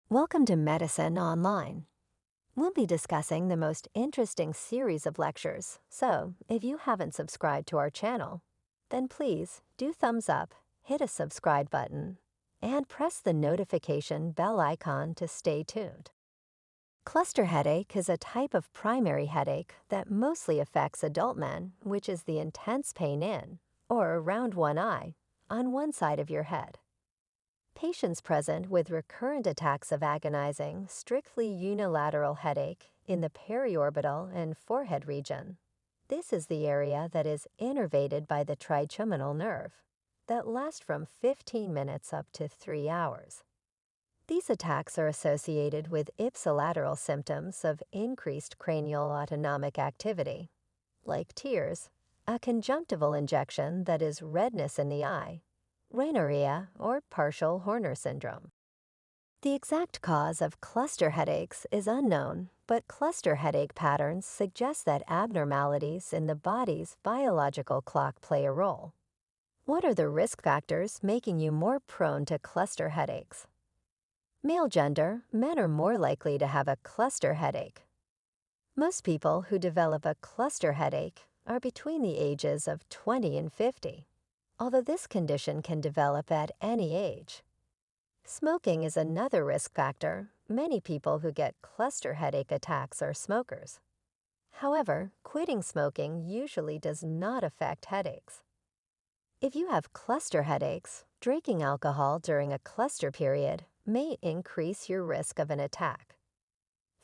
Welcome to Medicine Online. We'll be discussing the most interesting series of lectures, so if you haven't subscribed to our channel, then please do thumbs up, hit a subscribe button, and press the notification bell icon to stay tuned. Cluster headache is a type of primary headache that mostly affects adult men, which is the intense pain in, or around one eye, on one side of your head. Patients present with recurrent attacks of agonizing, strictly unilateral headache in the periorbital and forehead region. This is the area that is innervated by the trigeminal nerve, that last from 15 minutes up to 3 hours. These attacks are associated with ipsilateral symptoms of increased cranial autonomic activity, like tears, a conjunctival injection that is redness in the eye, rhinorrhea, or partial Horner syndrome. The exact cause of cluster headaches is unknown, but cluster headache patterns suggest that abnormalities in the body's biological clock play a role. What are the risk factors making you more prone to cluster headaches? Male gender, men are more likely to have a cluster headache. Most people who develop a cluster headache are between the ages of 20 and 50. Although this condition can develop at any age. Smoking is another risk factor. Many people who get cluster headache attacks are smokers. However, quitting smoking usually does not affect headaches. If you have cluster headaches, drinking alcohol during a cluster period may increase your risk of an attack.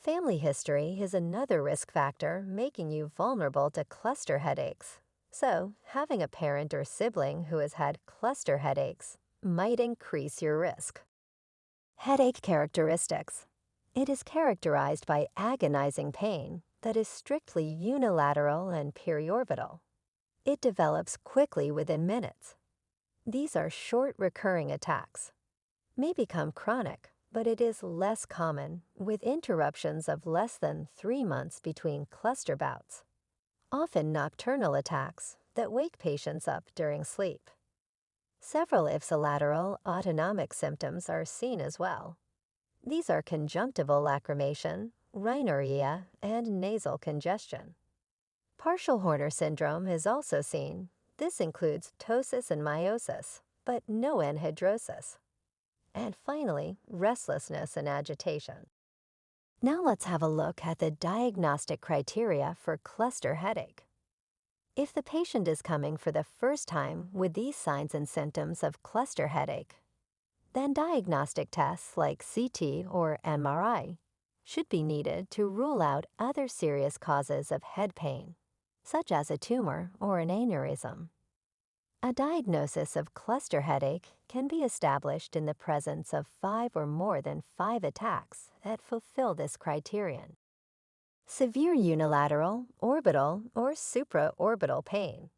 Family history is another risk factor making you vulnerable to cluster headaches. So, having a parent or sibling who has had cluster headaches might increase your risk. Headache characteristics. It is characterized by agonizing pain that is strictly unilateral and periorbital. It develops quickly within minutes. These are short recurring attacks. May become chronic, but it is less common, with interruptions of less than 3 months between cluster bouts. Often nocturnal attacks that wake patients up during sleep. Several ipsilateral autonomic symptoms are seen as well. These are conjunctival lacrimation, rhinorrhea, and nasal congestion. Partial Horner syndrome is also seen. This includes ptosis and meiosis, but no anhidrosis. And finally, restlessness and agitation. Now let's have a look at the diagnostic criteria for cluster headache. If the patient is coming for the first time with these signs and symptoms of cluster headache, then diagnostic tests like CT or MRI should be needed to rule out other serious causes of head pain, such as a tumor or an aneurysm. A diagnosis of cluster headache can be established in the presence of 5 or more than 5 attacks that fulfill this criterion. Severe unilateral, orbital, or supraorbital pain.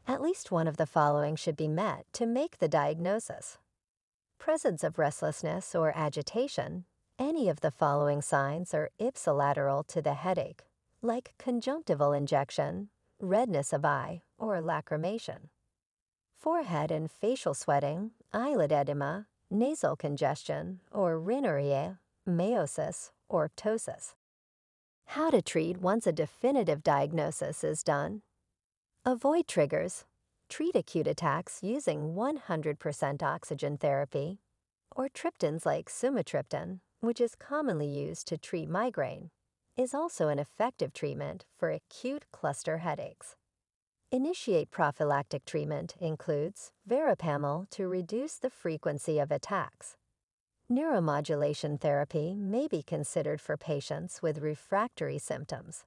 At least one of the following should be met to make the diagnosis. Presence of restlessness or agitation. Any of the following signs are ipsilateral to the headache, like conjunctival injection, redness of eye, or lacrimation. Forehead and facial sweating, eyelid edema, nasal congestion, or rhinorrhea, meiosis, or ptosis. How to treat once a definitive diagnosis is done. Avoid triggers. Treat acute attacks using 100% oxygen therapy, or triptans like sumatriptan, which is commonly used to treat migraine, is also an effective treatment for acute cluster headaches. Initiate prophylactic treatment includes verapamil to reduce the frequency of attacks. Neuromodulation therapy may be considered for patients with refractory symptoms.